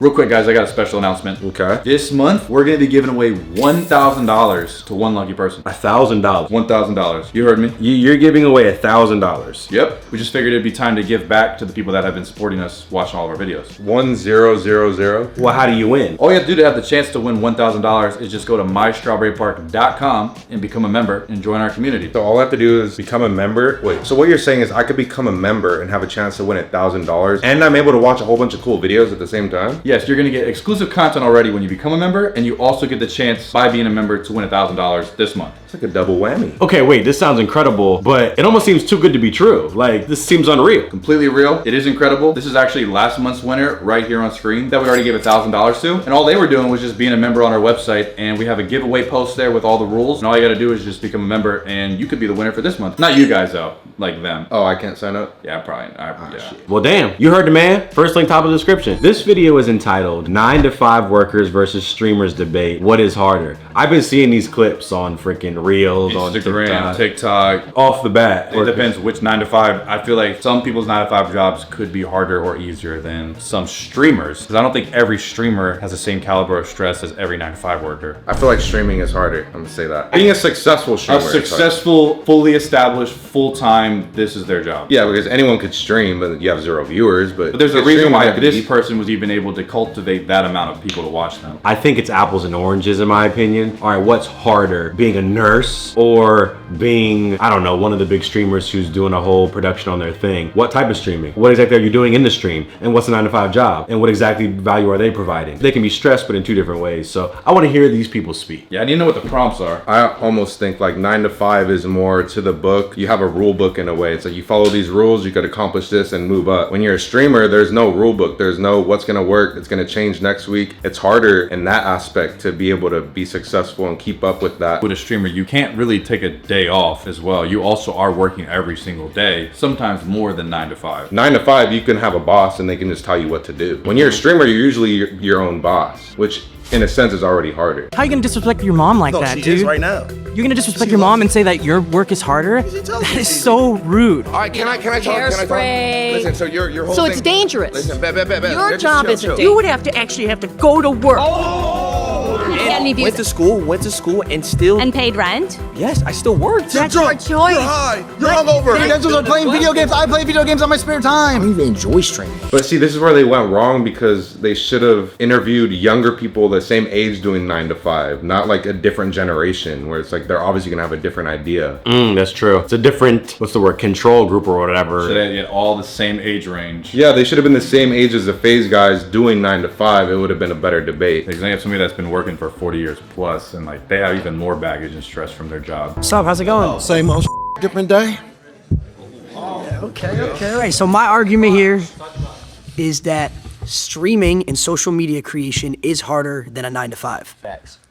Real quick, guys, I got a special announcement. Okay. This month, we're going to be giving away $1,000 to one lucky person. $1,000. $1,000. You heard me? You're giving away $1,000. Yep. We just figured it'd be time to give back to the people that have been supporting us, watching all of our videos. 1000. Well, how do you win? All you have to do to have the chance to win $1,000 is just go to mystrawberrypark.com and become a member and join our community. So all I have to do is become a member. Wait, so what you're saying is I could become a member and have a chance to win $1,000 and I'm able to watch a whole bunch of cool videos at the same time? Yes, you're gonna get exclusive content already when you become a member, and you also get the chance by being a member to win $1,000 this month. It's like a double whammy. Okay, wait, this sounds incredible, but it almost seems too good to be true. Like, this seems unreal. Completely real. It is incredible. This is actually last month's winner right here on screen that we already gave $1,000 to. And all they were doing was just being a member on our website, and we have a giveaway post there with all the rules. And all you gotta do is just become a member, and you could be the winner for this month. Not you guys though, like them. Oh, I can't sign up? Yeah, probably. Yeah. Well, damn, you heard the man. First link top of the description. This video is entitled 9 to 5 workers versus streamers debate. What is harder? I've been seeing these clips on freaking Reels, on Instagram, TikTok. Off the bat. It depends which 9 to 5. I feel like some people's 9 to 5 jobs could be harder or easier than some streamers. Because I don't think every streamer has the same caliber of stress as every 9 to 5 worker. I feel like streaming is harder. I'm gonna say that. Being a successful streamer. A successful, fully established, full-time, this is their job. Yeah, because anyone could stream, but you have 0 viewers. But there's a reason why this person was even able to cultivate that amount of people to watch them. I think it's apples and oranges in my opinion. All right, what's harder? Being a nurse or being, I don't know, one of the big streamers who's doing a whole production on their thing? What type of streaming? What exactly are you doing in the stream? And what's a 9 to 5 job? And what exactly value are they providing? They can be stressed, but in 2 different ways. So I want to hear these people speak. Yeah, I need to know what the prompts are. I almost think like 9 to 5 is more to the book. You have a rule book in a way. It's like you follow these rules, you could accomplish this and move up. When you're a streamer, there's no rule book. There's no what's gonna work, it's gonna change next week. It's harder in that aspect to be able to be successful and keep up with that. With a streamer, you can't really take a day off as well. You also are working every single day, sometimes more than 9 to 5. 9 to 5, you can have a boss and they can just tell you what to do. When you're a streamer, you're usually your own boss, which in a sense is already harder. How are you gonna disrespect your mom like that, she dude? is right now. You're gonna disrespect your mom and say that your work is harder? That is so rude. All right, can I talk? Hairspray. Listen, so your whole So thing, it's dangerous. Listen, Your job isn't dangerous. You would have to go to work. Went to school and still. And paid rent? Yes, I still worked. That's your choice. You're high. You're hungover. You guys are playing video games. I play video games on my spare time. I don't even enjoy streaming. But see, this is where they went wrong because they should have interviewed younger people the same age doing 9 to 5, not like a different generation where it's like they're obviously gonna have a different idea. That's true. It's a different, what's the word, control group or whatever. So they get all the same age range. Yeah, they should have been the same age as the phase guys doing 9 to 5. It would have been a better debate. Because they have somebody that's been working for 40 years plus, and like they have even more baggage and stress from their job. What's up? How's it going? Same old different day. Okay. All right, so my argument here is that streaming and social media creation is harder than a 9 to 5.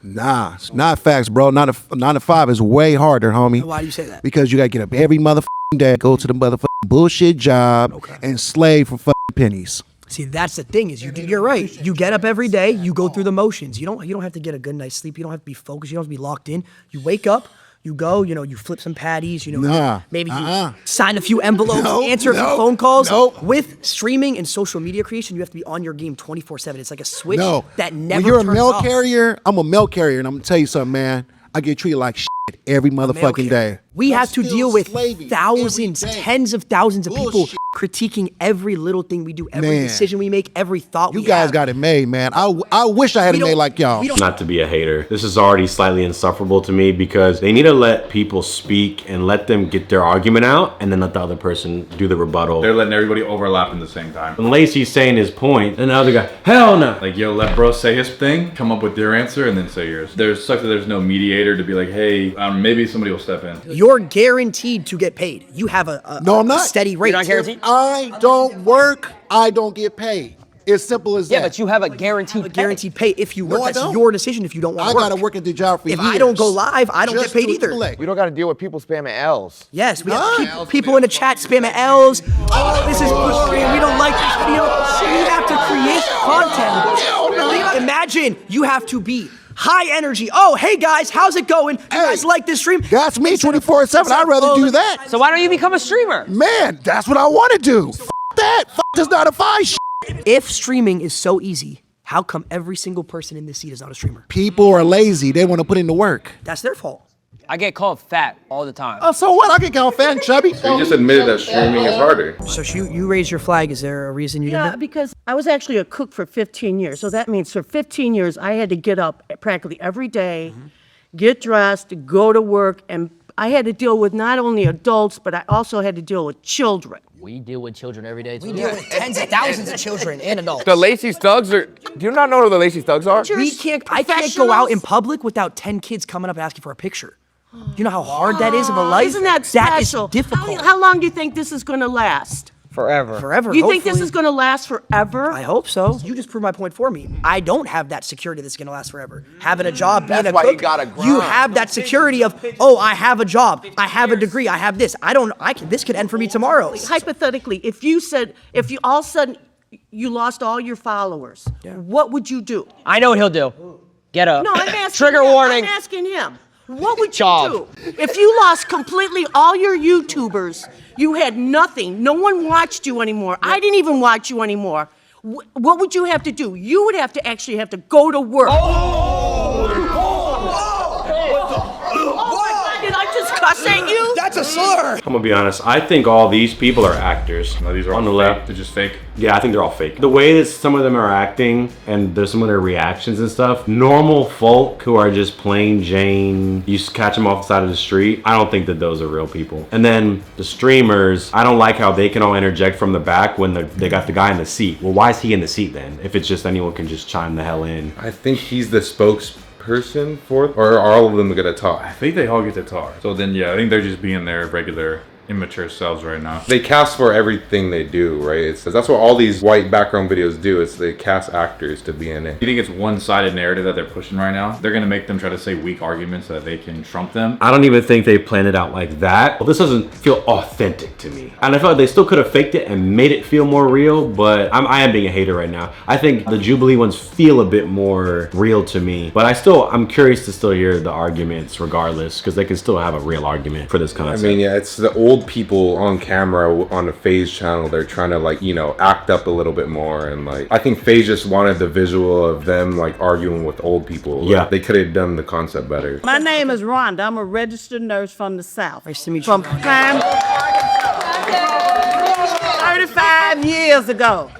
Nah, it's not facts, bro. 9 to 5 is way harder, homie. Why do you say that? Because you gotta get up every motherfucking day, go to the motherfucking bullshit job, and slave for fucking pennies. See, that's the thing is you're right. You get up every day, you go through the motions. You don't have to get a good night's sleep. You don't have to be focused. You don't have to be locked in. You wake up, you go, you flip some patties, maybe you sign a few envelopes, answer a few phone calls. With streaming and social media creation, you have to be on your game 24/7. It's like a switch that never When you're a turns mail off. carrier, I'm a mail carrier, and I'm gonna tell you something, man. I get treated like shit every motherfucking day. We have to deal with thousands, tens of thousands of people critiquing every little thing we do, every decision we make, every thought we have. You guys got it made, man. I wish I had it made like y'all. Not to be a hater, this is already slightly insufferable to me because they need to let people speak and let them get their argument out and then let the other person do the rebuttal. They're letting everybody overlap in the same time. When Lacey's saying his point, and the other guy, hell no. Like, yo, let bro say his thing, come up with your answer, and then say yours. Sucks that there's no mediator to be like, hey, maybe somebody will step in. You're guaranteed to get paid. You have No, I'm not. steady rate. You're not guaranteed? I don't work, I don't get paid. It's simple as that. Yeah, but you have a guaranteed pay if you work. No, I That's don't. your decision if you don't want I to work. gotta work at the job for years. If I don't go live, I don't get paid either. We don't got to deal with people spamming L's. Yes, we have people in the chat spamming L's. Oh, this is bullshit. We don't like this video. We have to create content. Imagine you have to be high energy. Oh, hey guys, how's it going? You guys like this stream? That's me 24/7. I'd rather do that. So why don't you become a streamer? Man, that's what I want to do. F that. F this not a fine shit. If streaming is so easy, How come every single person in this seat is not a streamer? People are lazy. They want to put in the work. That's their fault. I get called fat all the time. Oh, so what? I can call fat and chubby. So you just admitted that streaming is harder. So you raised your flag. Is there a reason you did Yeah, that? because I was actually a cook for 15 years. So that means for 15 years, I had to get up practically every day, get dressed, go to work, and I had to deal with not only adults, but I also had to deal with children. We deal with children every day, too. We deal with tens of thousands of children and adults. The Lacey Thugs are. Do you not know who the Lacey Thugs are? I can't go out in public without 10 kids coming up asking for a picture. You know how hard that is of a life? Isn't that That special? is difficult. How long do you think this is going to last? Forever. Forever. You think this hopefully. is going to last forever? I hope so. You just proved my point for me. I don't have that security that's gonna last forever. Having a job, being That's a why cook, you gotta grind. you have that security of, oh, I have a job, I have a degree, I have this. This could end for me tomorrow. Hypothetically, if you all of a sudden you lost all your followers, what would you do? I know what he'll do. Get up. No, I'm asking Trigger him. warning. I'm asking him. What would you Job. do? If you lost completely all your YouTubers, you had nothing, no one watched you anymore, I didn't even watch you anymore, what would you have to do? You would have to actually have to go to work. Oh my God, did I just cuss at you? That's a slur. I'm gonna be honest. I think all these people are actors. No, these are all on the fake. left. They're just fake. Yeah, I think they're all fake. The way that some of them are acting and there's some of their reactions and stuff, normal folk who are just plain Jane, you catch them off the side of the street, I don't think that those are real people. And then the streamers, I don't like how they can all interject from the back when they got the guy in the seat. Well, why is he in the seat then? If it's just anyone can just chime the hell in. I think he's the spokesperson for, or are all of them gonna talk? I think they all get to talk. So then, yeah, I think they're just being their regular immature selves right now. They cast for everything they do, right? That's what all these white background videos do. Is they cast actors to be in it. You think it's one-sided narrative that they're pushing right now? They're gonna make them try to say weak arguments so that they can trump them. I don't even think they planned it out like that. Well, this doesn't feel authentic to me. And I feel like they still could have faked it and made it feel more real, but I am being a hater right now. I think the Jubilee ones feel a bit more real to me, but I'm curious to still hear the arguments regardless, because they can still have a real argument for this concept. I mean, yeah, it's the old people on camera on the FaZe channel. They're trying to act up a little bit more, and I think FaZe just wanted the visual of them arguing with old people. Yeah. They could have done the concept better. My name is Rhonda. I'm a registered nurse from the South. Nice to meet you. From 35 years ago,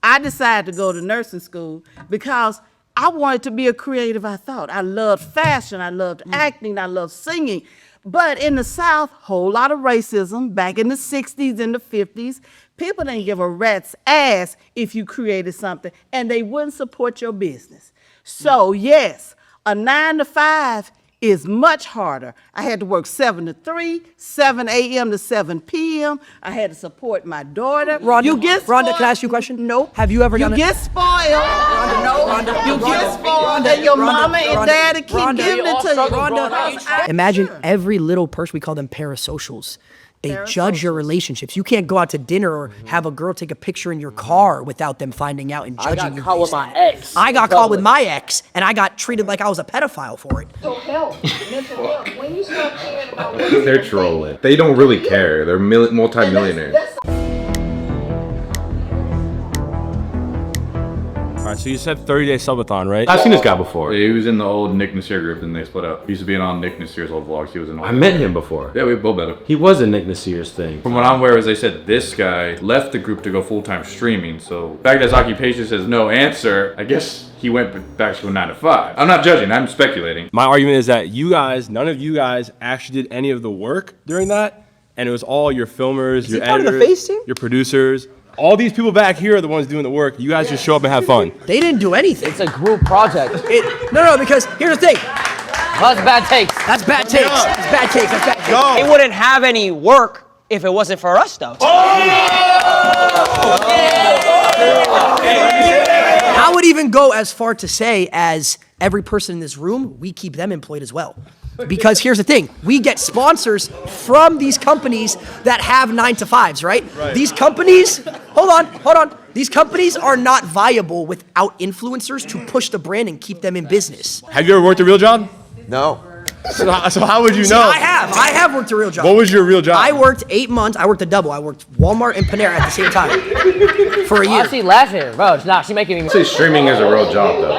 I decided to go to nursing school because I wanted to be a creative, I thought. I loved fashion, I loved acting, I loved singing. But in the South, whole lot of racism. Back in the 60s and the 50s, people didn't give a rat's ass if you created something, and they wouldn't support your business. So yes, a 9 to 5 is much harder. I had to work 7 to 3, 7 a.m. to 7 p.m. I had to support my daughter. Rhonda, Rhonda, can I ask you a question? Nope. Have you ever You done it? get spoiled. You get spoiled, and your mama and daddy keep giving it to you. Imagine every little person, we call them parasocials. They judge your relationships. You can't go out to dinner or have a girl take a picture in your car without them finding out and judging you. I got caught with my ex. I got caught with my ex, and I got treated like I was a pedophile for it. So help, mental health. When you start caring about They're trolling. They don't really care. They're multi-millionaires. All right, so you said 30-day subathon, right? I've seen this guy before. He was in the old Nick Nasir group, and they split up. He used to be on Nick Nasir's old vlogs. He was in all I met him before. Yeah, we both met him. He was in Nick Nasir's thing. From what I'm aware is they said this guy left the group to go full-time streaming. So the fact that his occupation says no answer, I guess he went back to a 9 to 5. I'm not judging, I'm speculating. My argument is that none of you guys actually did any of the work during that, and it was all your filmers, your part of the editors, FaZe team? your producers. All these people back here are the ones doing the work. You guys just show up and have fun. They didn't do anything. It's a group project. No, because here's the thing. That's bad takes. That's bad takes. That's bad takes. That's bad takes. It wouldn't have any work if it wasn't for us, though. I would even go as far to say as every person in this room, we keep them employed as well. Because here's the thing, we get sponsors from these companies that have 9 to 5s, right? These companies, hold on. These companies are not viable without influencers to push the brand and keep them in business. Have you ever worked a real job? No. So how would you See, know? I have worked a real job. What was your real job? I worked 8 months. I worked a double. I worked Walmart and Panera at the same time for a year. Why she laughing, bro? She making me. I'd say streaming is a real job, though.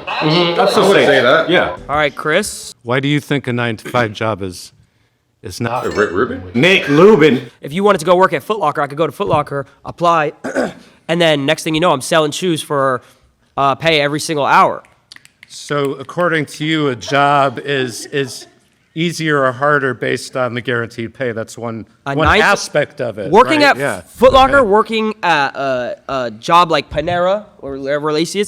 I would say that. Yeah. All right, Chris. Why do you think a 9-to-5 job is not? Rick Rubin? Nick Lubin. If you wanted to go work at Foot Locker, I could go to Foot Locker, apply, and then next thing you know, I'm selling shoes for pay every single hour. So according to you, a job is easier or harder based on the guaranteed pay. That's one aspect of it. Working right? at Foot Locker, working at a job like Panera or wherever Lacey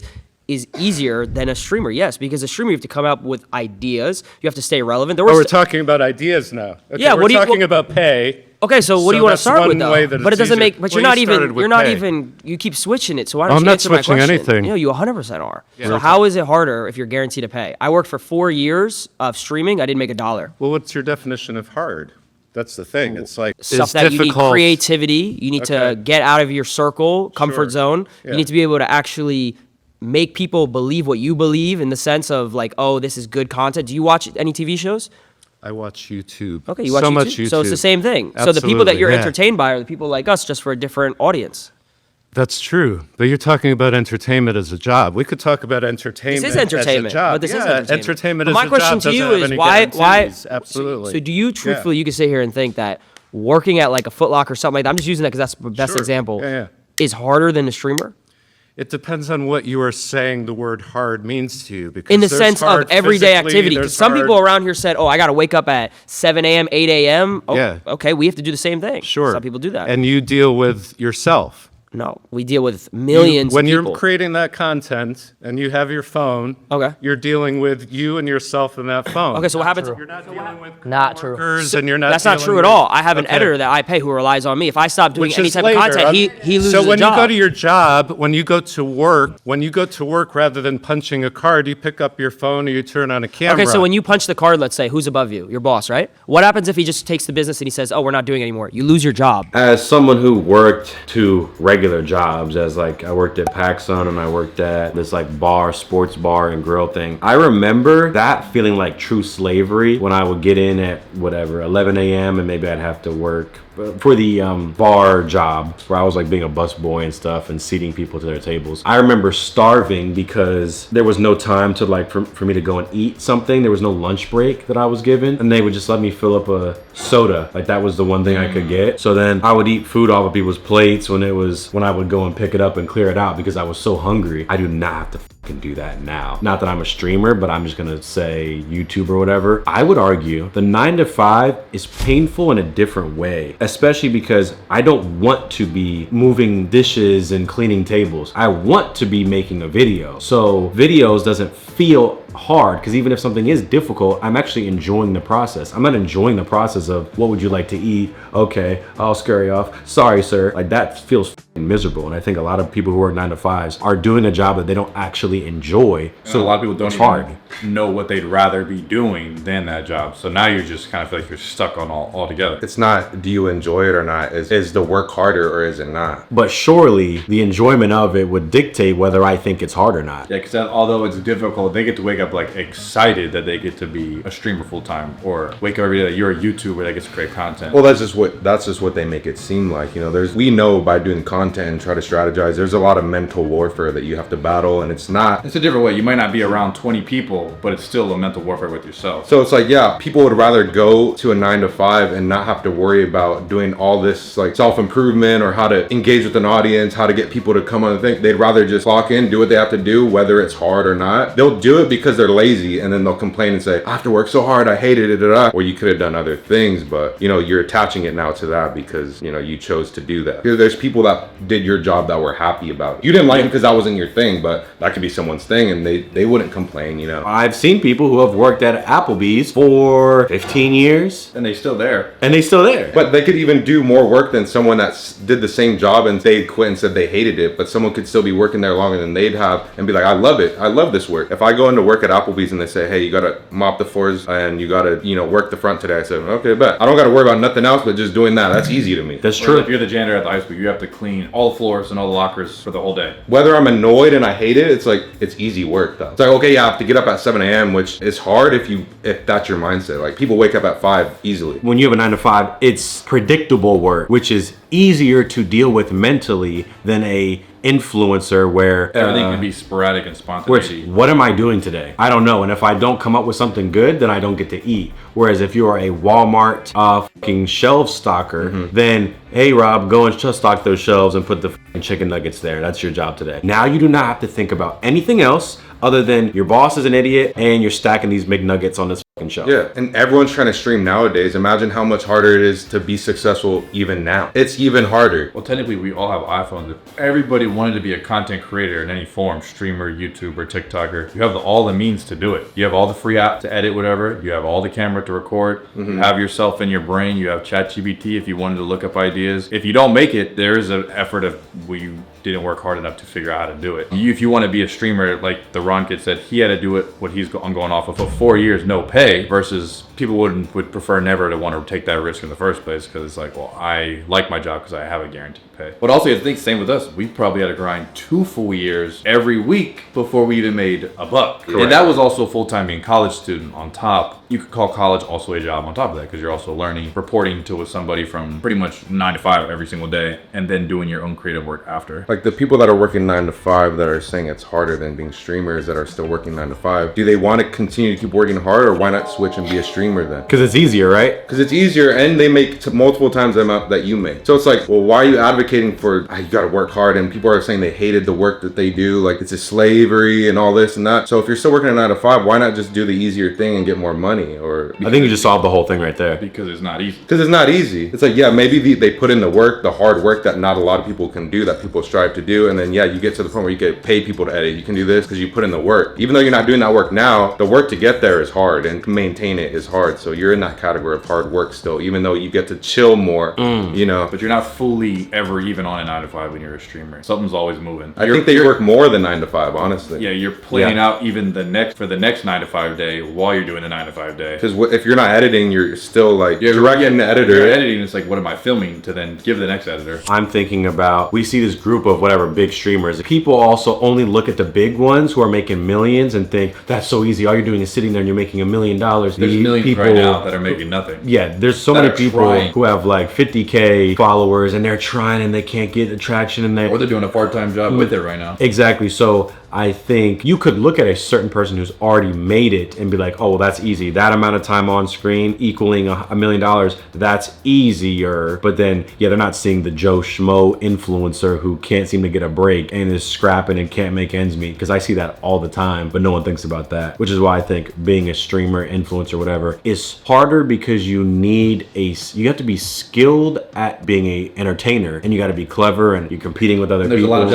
is easier than a streamer, yes, because a streamer you have to come up with ideas, you have to stay relevant. We're talking about ideas now. Okay, Yeah, we're talking about pay. Okay, so what do you want to that's start one with though? way that But it it's doesn't easier. make. But Well, you're not pay. even. You keep switching it. So why don't I'm you not answer my switching question? anything. You know, you 100% are. So how is it harder if you're guaranteed to pay? I worked for 4 years of streaming. I didn't make $1. Well, what's your definition of hard? That's the thing. It's like Stuff that you need creativity. You need to get out of your circle, comfort zone. Yeah. You need to be able to actually make people believe what you believe in the sense of like, oh, this is good content. Do you watch any TV shows? I watch YouTube. Okay, you watch so YouTube? much YouTube. So it's the same thing. So the people that Absolutely, you're yeah. entertained by are the people like us, just for a different audience. That's true, but you're talking about entertainment as a job. We could talk about entertainment. This is entertainment, as a job. but this is yeah, entertainment. entertainment But as my a question job to you doesn't have is any why? guarantees. Absolutely. So do you truthfully, you can sit here and think that working at like a Foot Locker or something like that, I'm just using that because that's the best Sure. example, Yeah. is harder than a streamer? It depends on what you are saying the word hard means to you. Because In the there's sense of hard everyday physically, activity. there's Because some hard- people around here said, oh, I got to wake up at 7 a.m., 8 a.m. Oh, Yeah. okay, we have to do the same thing. Sure. Some people do that. And you deal with yourself. No, we deal with millions When of people. you're creating that content and you have your phone, Okay. you're dealing with you and yourself in that phone. Okay, so what happens? You're not dealing with Not true. coworkers and you're not That's not dealing true at with- all. I have an Okay. editor that I pay who relies on me. If I stop doing Which any is type later. of content, he loses So when a job. you go to your job, when you go to work rather than punching a card, you pick up your phone or you turn on a camera. Okay, so when you punch the card, let's say, who's above you? Your boss, right? What happens if he just takes the business and he says, oh, we're not doing it anymore? You lose your job. As someone who worked 2 regular jobs, as like I worked at PacSun and I worked at this like sports bar and grill thing, I remember that feeling like true slavery when I would get in at whatever 11 a.m. and maybe I'd have to work for the bar job where I was like being a busboy and stuff and seating people to their tables. I remember starving because there was no time to like for me to go and eat something. There was no lunch break that I was given, and they would just let me fill up a soda. Like that was the one thing I could get. So then I would eat food off of people's plates when I would go and pick it up and clear it out because I was so hungry. I do not have to fucking do that now. Not that I'm a streamer, but I'm just gonna say YouTube or whatever. I would argue the 9 to 5 is painful in a different way, especially because I don't want to be moving dishes and cleaning tables. I want to be making a video. So videos doesn't feel hard because even if something is difficult, I'm actually enjoying the process. I'm not enjoying the process of what would you like to eat? Okay, I'll scurry off. Sorry, sir. Like that feels miserable. And I think a lot of people who work 9 to 5s are doing a job that they don't actually enjoy. So a lot of people don't it's even hard. know what they'd rather be doing than that job. So now you just kind of feel like you're stuck on all together. It's not, do you enjoy it or not? Is the work harder or is it not? But surely the enjoyment of it would dictate whether I think it's hard or not. Yeah, because although it's difficult, they get to wake up like excited that they get to be a streamer full time, or wake up every day that you're a YouTuber that gets to create content. Well, that's just what they make it seem like. You know, we know by doing content and try to strategize, there's a lot of mental warfare that you have to battle, and it's a different way. You might not be around 20 people, but it's still a mental warfare with yourself. So it's like, yeah, people would rather go to a 9 to 5 and not have to worry about doing all this like self-improvement or how to engage with an audience, how to get people to come on the thing. They'd rather just clock in, do what they have to do, whether it's hard or not. They'll do it because they're lazy, and then they'll complain and say, I have to work so hard, I hated it, or you could have done other things, but you know, you're attaching it now to that because, you know, you chose to do that. There's people that did your job that were happy about it. You didn't like it because that wasn't your thing, but that could be someone's thing, and they wouldn't complain, you know. I've seen people who have worked at Applebee's for 15 years. And they're still there. But they could even do more work than someone that did the same job and they quit and said they hated it, but someone could still be working there longer than they'd have and be like, I love it. I love this work. If I go into work work at Applebee's and they say, hey, you gotta mop the floors and you gotta, you know, work the front today. I said, okay, bet. I don't gotta worry about nothing else but just doing that. That's easy to me. That's Or true. if you're the janitor at the high school, you have to clean all the floors and all the lockers for the whole day. Whether I'm annoyed and I hate it, it's like, it's easy work though. It's like, okay, yeah, I have to get up at 7 a.m., which is hard if that's your mindset. Like people wake up at 5 easily. When you have a 9 to 5, it's predictable work, which is easier to deal with mentally than a influencer where Everything can be sporadic and spontaneity. what am I doing today? I don't know. And if I don't come up with something good, then I don't get to eat. Whereas if you are a Walmart fucking shelf stocker, then hey Rob, go and stock those shelves and put the fucking chicken nuggets there. That's your job today. Now you do not have to think about anything else other than your boss is an idiot and you're stacking these McNuggets on this fucking shelf. Yeah, and everyone's trying to stream nowadays. Imagine how much harder it is to be successful even now. It's even harder. Well, technically, we all have iPhones. If everybody wanted to be a content creator in any form, streamer, YouTuber, TikToker, you have all the means to do it. You have all the free app to edit whatever. You have all the camera to record. You have yourself in your brain. You have ChatGPT if you wanted to look up ideas. If you don't make it, there is an effort of you didn't work hard enough to figure out how to do it. If you want to be a streamer, like the Ron kid said, he had to do it, what I'm going off of, for 4 years, no pay, versus people would prefer never to want to take that risk in the first place because it's like, well, I like my job because I have a guaranteed pay. But also, I think same with us. We probably had to grind 2 full years every week before we even made a buck. Correct. And that was also full-time being a college student on top. You could call college also a job on top of that because you're also learning, reporting to somebody from pretty much 9 to 5 every single day and then doing your own creative work after. Like the people that are working 9 to 5 that are saying it's harder than being streamers that are still working 9 to 5, do they want to continue to keep working hard, or why not switch and be a streamer then? Because it's easier, right? Because it's easier and they make multiple times the amount that you make. So it's like, well, why are you advocating for, you got to work hard, and people are saying they hated the work that they do, like it's a slavery and all this and that. So if you're still working at 9 to 5, why not just do the easier thing and get more money? Or I think you just solved the whole thing right there. Because it's not easy. Because it's not easy. It's like, yeah, maybe they put in the work, the hard work that not a lot of people can do, that people strive to do. And then, yeah, you get to the point where you can pay people to edit. You can do this because you put in the work. Even though you're not doing that work now, the work to get there is hard and to maintain it is hard. So you're in that category of hard work still, even though you get to chill more, you know. But you're not fully ever even on a 9 to 5 when you're a streamer. Something's always moving. I think they work more than 9 to 5, honestly. Yeah, you're planning out even the next 9 to 5 day while you're doing the 9 to 5 day. Because if you're not editing, you're still like directing the editor. You're editing, it's like, what am I filming to then give the next editor? I'm thinking about, we see this group of whatever big streamers. People also only look at the big ones who are making millions and think that's so easy. All you're doing is sitting there and you're making $1 million. There's millions right now that are making nothing. Yeah, there's so many people who have like 50K followers and they're trying and they can't get attraction in there. Or they're doing a part-time job with it right now. Exactly. So I think you could look at a certain person who's already made it and be like, oh, well, that's easy. That amount of time on screen equaling $1 million, that's easier. But then, yeah, they're not seeing the Joe Schmo influencer who can't seem to get a break and is scrapping and can't make ends meet. Because I see that all the time, but no one thinks about that. Which is why I think being a streamer, influencer, whatever, is harder because you have to be skilled at being a entertainer and you got to be clever and you're competing with other people. There's a lot of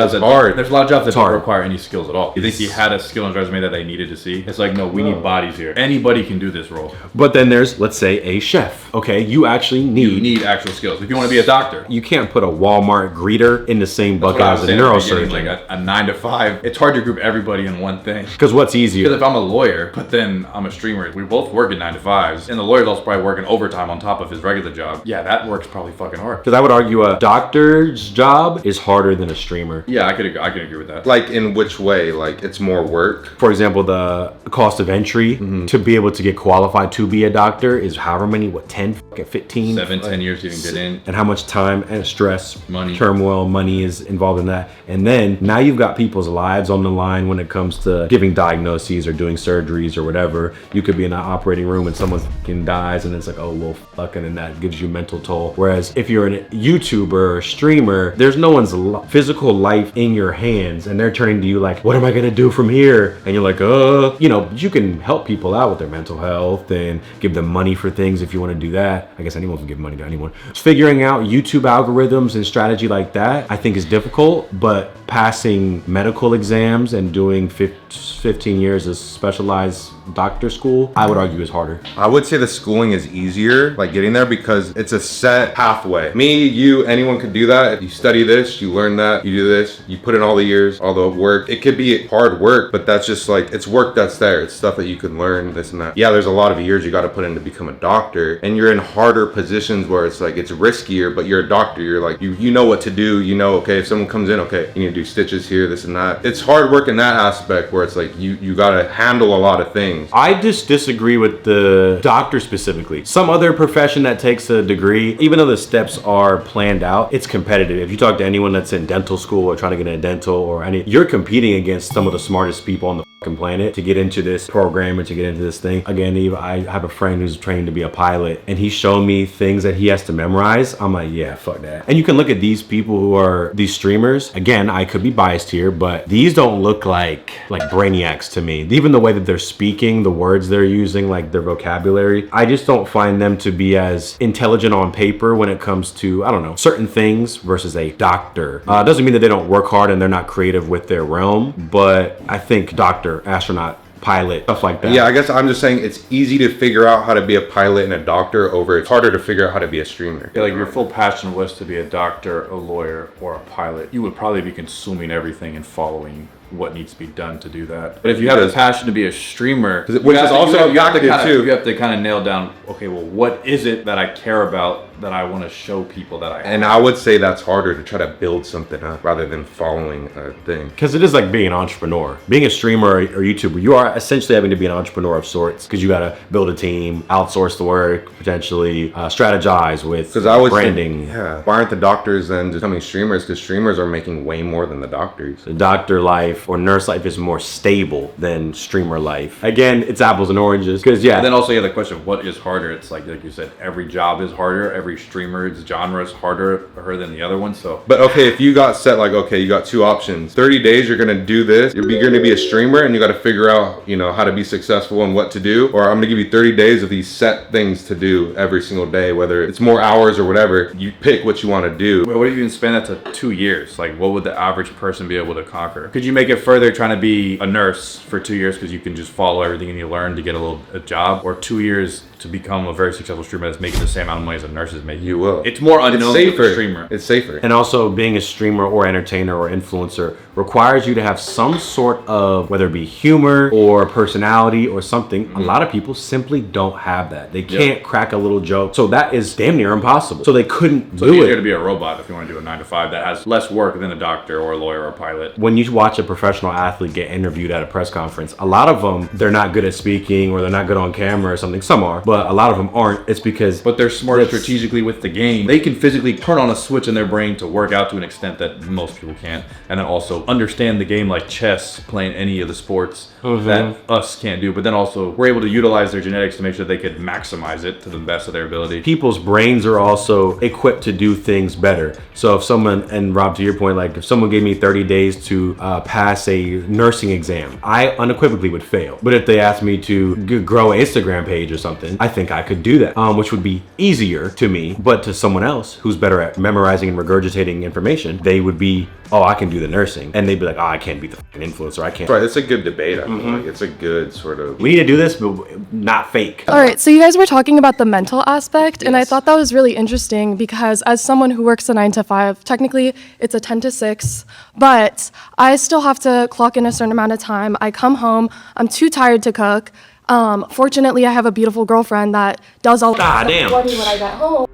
jobs that don't require any skills at all. You think he had a skill on his resume that they needed to see? It's like, no, we need bodies here. Anybody can do this role. But then there's, let's say, a chef. Okay, you actually need actual skills. If you want to be a doctor, you can't put a Walmart greeter in the same bucket as a neurosurgeon. Like a 9 to 5, it's hard to group everybody in one thing. Because what's easier? Because if I'm a lawyer, but then I'm a streamer, we both work at 9 to 5s, and the lawyer's also probably working overtime on top of his regular job. Yeah, that work's probably fucking hard. Because I would argue a doctor's job is harder than a streamer. Yeah, I could agree with that. Like in which way? Like it's more work? For example, the cost of entry to be able to get qualified to be a doctor is however many, 10, 15? 10 years you can get in. And how much time and stress, money, turmoil, money is involved in that. And then now you've got people's lives on the line when it comes to giving diagnoses or doing surgeries or whatever. You could be in an operating room and someone fucking dies and it's like, oh, well, fuck, and then that gives you mental toll. Whereas if you're a YouTuber or a streamer, there's no one's physical life in your hands and they're turning to you like, what am I gonna do from here? And you're like, you can help people out with their mental health and give them money for things if you want to do that. I guess anyone can give money to anyone. Figuring out YouTube algorithms and strategy like that, I think is difficult, but passing medical exams and doing 15 years of specialized doctor school, I would argue is harder. I would say the schooling is easier, like getting there, because it's a set pathway. Me, you, anyone could do that. If you study this, you learn that, you do this, you put in all the years, all the work. It could be hard work, but that's just like, it's work that's there. It's stuff that you can learn, this and that. Yeah, there's a lot of years you got to put in to become a doctor, and you're in harder positions where it's like, it's riskier, but you're a doctor. You're like, you know what to do. You know, okay, if someone comes in, okay, you need to do stitches here, this and that. It's hard work in that aspect where it's like, you got to handle a lot of things. I just disagree with the doctor specifically. Some other profession that takes a degree, even though the steps are planned out, it's competitive. If you talk to anyone that's in dental school or trying to get into dental or any, you're competing against some of the smartest people on the planet to get into this program or to get into this thing. Again, Eve, I have a friend who's trained to be a pilot, and he's shown me things that he has to memorize. I'm like, yeah, fuck that. And you can look at these people who are these streamers. Again, I could be biased here, but these don't look like brainiacs to me. Even the way that they're speaking, the words they're using, like their vocabulary, I just don't find them to be as intelligent on paper when it comes to, I don't know, certain things versus a doctor. Doesn't mean that they don't work hard and they're not creative with their realm, but I think doctor, astronaut, pilot, stuff like that. Yeah, I guess I'm just saying it's easy to figure out how to be a pilot and a doctor over it's harder to figure out how to be a streamer. Yeah, like your full passion was to be a doctor, a lawyer, or a pilot. You would probably be consuming everything and following what needs to be done to do that. But if you have the passion to be a streamer, which is also you have to kind of nail down, okay, well, what is it that I care about that I want to show people that I have? And I would say that's harder to try to build something up rather than following a thing. Because it is like being an entrepreneur. Being a streamer or YouTuber, you are essentially having to be an entrepreneur of sorts, because you got to build a team, outsource the work, potentially strategize with branding. Yeah, why aren't the doctors then becoming streamers? Because streamers are making way more than the doctors. The doctor life or nurse life is more stable than streamer life. Again, it's apples and oranges. Because And then also you have the question, what is harder? It's like you said, every job is harder. Every streamer's genre is harder than the other one. So, but okay, if you got set like, okay, you got two options. 30 days you're gonna do this. You're gonna be a streamer, and you got to figure out, you know, how to be successful and what to do. Or I'm gonna give you 30 days of these set things to do every single day, whether it's more hours or whatever. You pick what you want to do. What if you can spend that to 2 years? Like, what would the average person be able to conquer? Could you make it further trying to be a nurse for 2 years because you can just follow everything and you learn to get a job, or 2 years to become a very successful streamer that's making the same amount of money as a nurse is making? You will. It's more unknown. It's safer. With a streamer. It's safer. And also, being a streamer or entertainer or influencer requires you to have some sort of, whether it be humor or personality or something. A lot of people simply don't have that. They can't crack a little joke. So that is damn near impossible. So they couldn't do it. It's easier to be a robot if you want to do a 9 to 5 that has less work than a doctor or a lawyer or a pilot. When you watch a professional athlete get interviewed at a press conference, a lot of them, they're not good at speaking or they're not good on camera or something. Some are, but a lot of them aren't. It's because... But they're smart strategically with the game. They can physically turn on a switch in their brain to work out to an extent that most people can't. And then also understand the game like chess, playing any of the sports that us can't do. But then also we're able to utilize their genetics to make sure they could maximize it to the best of their ability. People's brains are also equipped to do things better. So if someone, and Rob, to your point, like if someone gave me 30 days to pass a nursing exam, I unequivocally would fail. But if they asked me to grow an Instagram page or something, I think I could do that, which would be easier to me. But to someone else who's better at memorizing and regurgitating information, they would be, oh, I can do the nursing. And they'd be like, oh, I can't be the influencer. I can't. Right, it's a good debate. I feel like it's a good sort of... We need to do this, but not fake. All right, so you guys were talking about the mental aspect, and I thought that was really interesting because as someone who works a 9 to 5, technically it's a 10 to 6, but I still have to clock in a certain amount of time. I come home, I'm too tired to cook. Fortunately, I have a beautiful girlfriend that does all the stuff for me when I get home.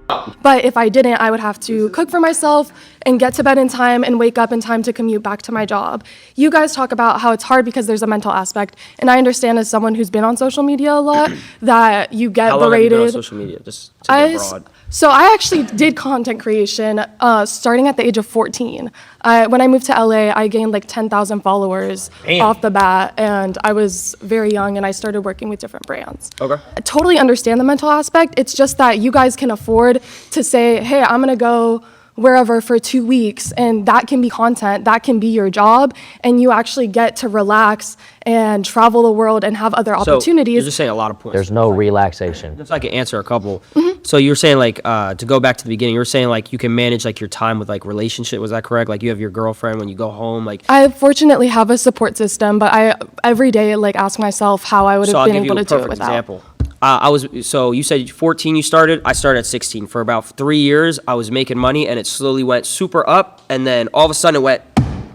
But if I didn't, I would have to cook for myself and get to bed in time and wake up in time to commute back to my job. You guys talk about how it's hard because there's a mental aspect, and I understand as someone who's been on social media a lot that you get How long berated. have you been on social media? Just to get broad. So I actually did content creation starting at the age of 14. When I moved to LA, I gained like 10,000 followers off the bat, and I was very young, and I started working with different brands. Okay. I totally understand the mental aspect. It's just that you guys can afford to say, hey, I'm gonna go wherever for 2 weeks, and that can be content, that can be your job, and you actually get to relax and travel the world and have other opportunities. You're just saying a lot of points. There's no relaxation. If I could answer a couple. So you were saying like, to go back to the beginning, you were saying like you can manage like your time with like relationship, was that correct? Like you have your girlfriend when you go home, like. I fortunately have a support system, but I every day like ask myself how I would have been able to do it without. Example. So you said 14 you started. I started at 16. For about 3 years, I was making money, and it slowly went super up, and then all of a sudden it went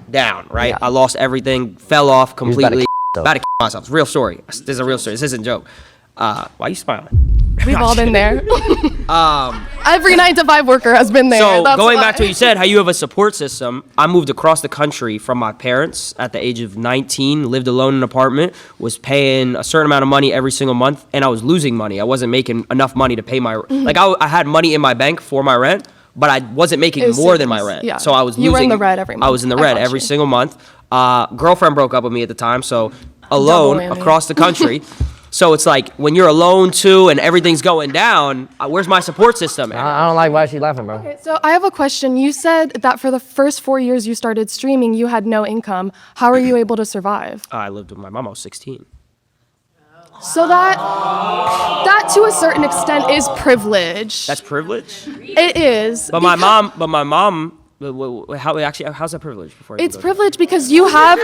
down, right? Yeah. I lost everything, fell off completely. About to myself. It's a real story. This is a real story. This isn't a joke. Why are you smiling? We've all been there. Every 9-to-5 worker has been there. So That's going why. back to what you said, how you have a support system. I moved across the country from my parents at the age of 19, lived alone in an apartment, was paying a certain amount of money every single month, and I was losing money. I wasn't making enough money to pay my, like I had money in my bank for my rent, but I wasn't making more than my rent. Yeah. So I was losing. You were in the red every month. I was in the red every single month. Girlfriend broke up with me at the time, so alone whammy. across the country. So it's like when you're alone too and everything's going down, where's my support system? I don't like why she laughing, bro. Okay, so I have a question. You said that for the first 4 years you started streaming, you had no income. How are you able to survive? I lived with my mom. I was 16. So that to a certain extent is privilege. That's privilege. It is. But my mom. How's that privilege? It's privilege because you have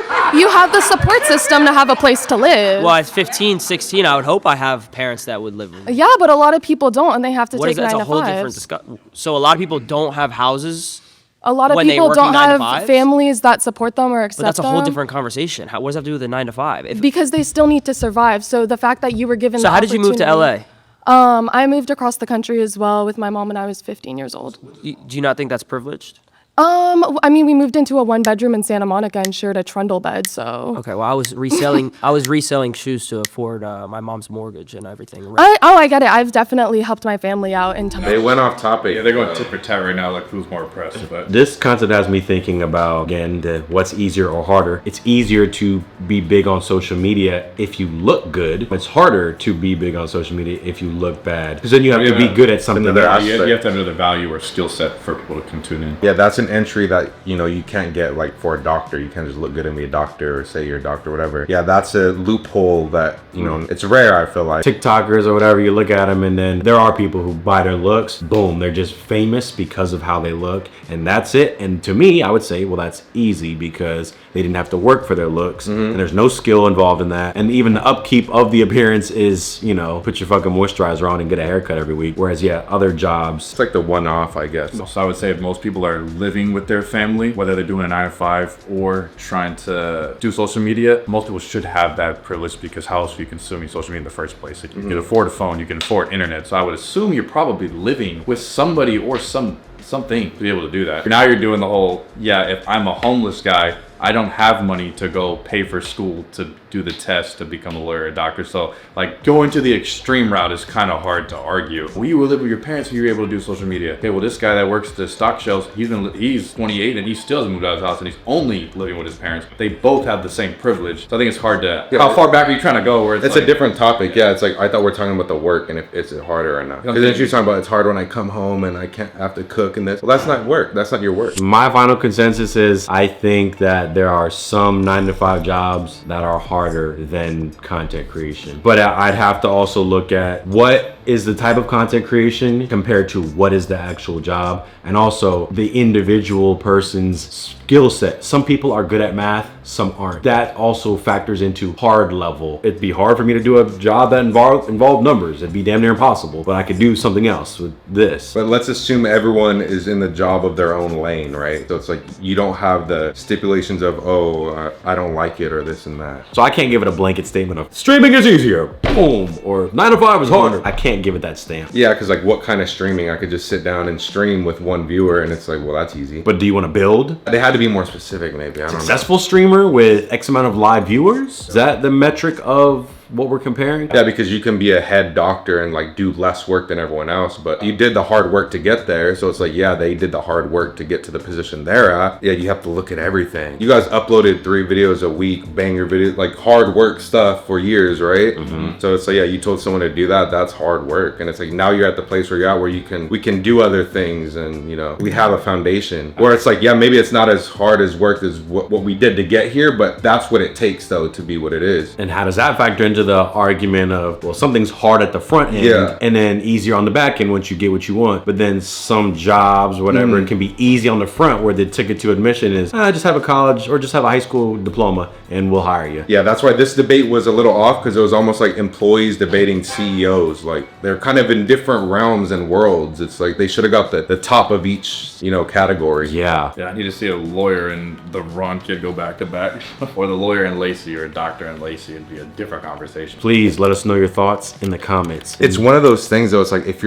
the support system to have a place to live. Well, at 15, 16, I would hope I have parents that would live with me. Yeah, but a lot of people don't, and they have to What take is that? 9 That's to a whole 5. different discussion. So a lot of people don't have houses. A lot of when they people working don't 9 to have 5s? families that support them or accept But that's a whole them different conversation. What does that have to do with the 9 to 5? because they still need to survive. So the fact that you were given So the how did you move to opportunity- LA? I moved across the country as well with my mom when I was 15 years old. Do you not think that's privileged? I mean, we moved into a 1-bedroom in Santa Monica and shared a trundle bed, so. Okay, well, I was reselling shoes to afford my mom's mortgage and everything. I get it. I've definitely helped my family out in They went off topic. Yeah, they're going tit for tat right now, like who's more oppressed. But This concept has me thinking about, again, what's easier or harder. It's easier to be big on social media if you look good. It's harder to be big on social media if you look bad. Because then you have to be good at something. Another else. aspect. you have to have another value or skill set for people to come tune in. Yeah, that's an entry that you can't get like for a doctor. You can't just look good and be a doctor or say you're a doctor or whatever. Yeah, that's a loophole that it's rare. I feel like TikTokers or whatever, you look at them and then there are people who buy their looks, boom, they're just famous because of how they look, and that's it. And to me, I would say, well, that's easy because they didn't have to work for their looks, and there's no skill involved in that. And even the upkeep of the appearance is, put your fucking moisturizer on and get a haircut every week. Whereas, other jobs, it's like the one-off, I guess. So I would say if most people are living with their family, whether they're doing a 9 to 5 or trying to do social media, most people should have that privilege because how else are you consuming social media in the first place? Like you can afford a phone, you can afford internet. So I would assume you're probably living with somebody or something to be able to do that. Now you're doing the whole, if I'm a homeless guy, I don't have money to go pay for school to do the test to become a lawyer or a doctor. So like going to the extreme route is kind of hard to argue. Well, you were living with your parents and you were able to do social media. Okay, well this guy that works the stock shelves, he's 28 and he still hasn't moved out of his house and he's only living with his parents. They both have the same privilege. So I think it's hard to, how far back are you trying to go where it's a different topic. Yeah, it's like, I thought we're talking about the work and if it's harder or not. Because then you're talking about it's hard when I come home and I can't have to cook and this. Well, that's not work. That's not your work. my final consensus is I think that there are some 9 to 5 jobs that are harder than content creation. But I'd have to also look at what is the type of content creation compared to what is the actual job, and also the individual person's skill set. Some people are good at math, some aren't. That also factors into hard level. It'd be hard for me to do a job that involved numbers. It'd be damn near impossible, but I could do something else with this. But let's assume everyone is in the job of their own lane, right? So it's like you don't have the stipulations of, I don't like it or this and that. So I can't give it a blanket statement of streaming is easier, boom, or 9 to 5 is harder. I can't give it that stamp. Yeah, because like what kind of streaming? I could just sit down and stream with one viewer and it's like, well, that's easy. But do you want to build? They had to be more specific, maybe. I don't know. Successful streamer with X amount of live viewers? Is that the metric of what we're comparing? Yeah, because you can be a head doctor and like do less work than everyone else, but you did the hard work to get there. So it's like, they did the hard work to get to the position they're at. Yeah, you have to look at everything. You guys uploaded 3 videos a week, banger videos, like hard work stuff for years, right? So it's like, you told someone to do that. That's hard work. And it's like, now you're at the place where you're at where we can do other things and, we have a foundation where it's like, maybe it's not as hard as work as what we did to get here, but that's what it takes though to be what it is. And how does that factor into into the argument of, well, something's hard at the front end and then easier on the back end once you get what you want. But then some jobs, whatever, it can be easy on the front where the ticket to admission is, just have a college or just have a high school diploma and we'll hire you. Yeah, that's why this debate was a little off, because it was almost like employees debating CEOs. Like, they're kind of in different realms and worlds. It's like they should have got the top of each, category. Yeah. Yeah, I need to see a lawyer and the Ron kid go back to back, or the lawyer and Lacey, or a doctor and Lacey. It'd be a different conversation. Please let us know your thoughts in the comments. It's one of those things though. It's like if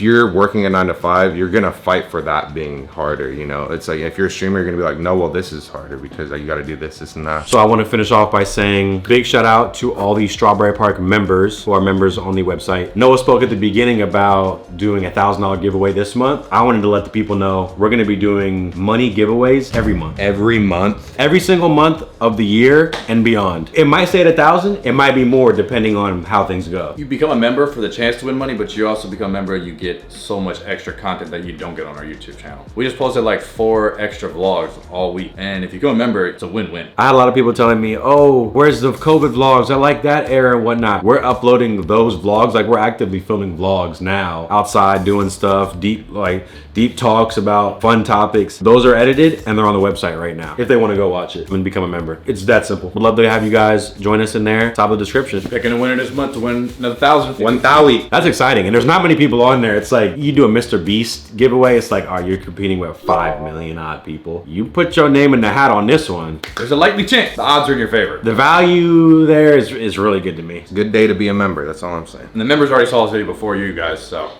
you're working a 9 to 5, you're gonna fight for that being harder. It's like if you're a streamer, you're gonna be like, no, well, this is harder because you got to do this and that. So I want to finish off by saying big shout out to all the Strawberry Park members who are members on the website. Noah spoke at the beginning about doing $1,000 giveaway this month. I wanted to let the people know we're going to be doing money giveaways every month. Every month? Every single month of the year and beyond. It might stay at 1,000. It might be more depending on how things go. You become a member for the chance to win money, but you also become a member, you get so much extra content that you don't get on our YouTube channel. We just posted like 4 extra vlogs all week, and if you become a member, it's a win-win. I had a lot of people telling me, oh, where's the COVID vlogs? I like that era and whatnot. We're uploading those vlogs. Like, we're actively filming vlogs now, outside doing stuff, deep talks about fun topics. Those are edited and they're on the website right now if they want to go watch it and become a member. It's that simple. We'd love to have you guys join us in there. Top of the description. Picking a winner this month to win another 1,000. 1,000. That's exciting. And there's not many people on there. It's like you do a Mr. Beast giveaway. It's like, you're competing with 5 million odd people. You put your name in the hat on this one. There's a likely chance the odds are in your favor. The value there is really good to me. It's a good day to be a member. That's all I'm saying. And the members already saw this video before you guys, so.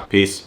Peace.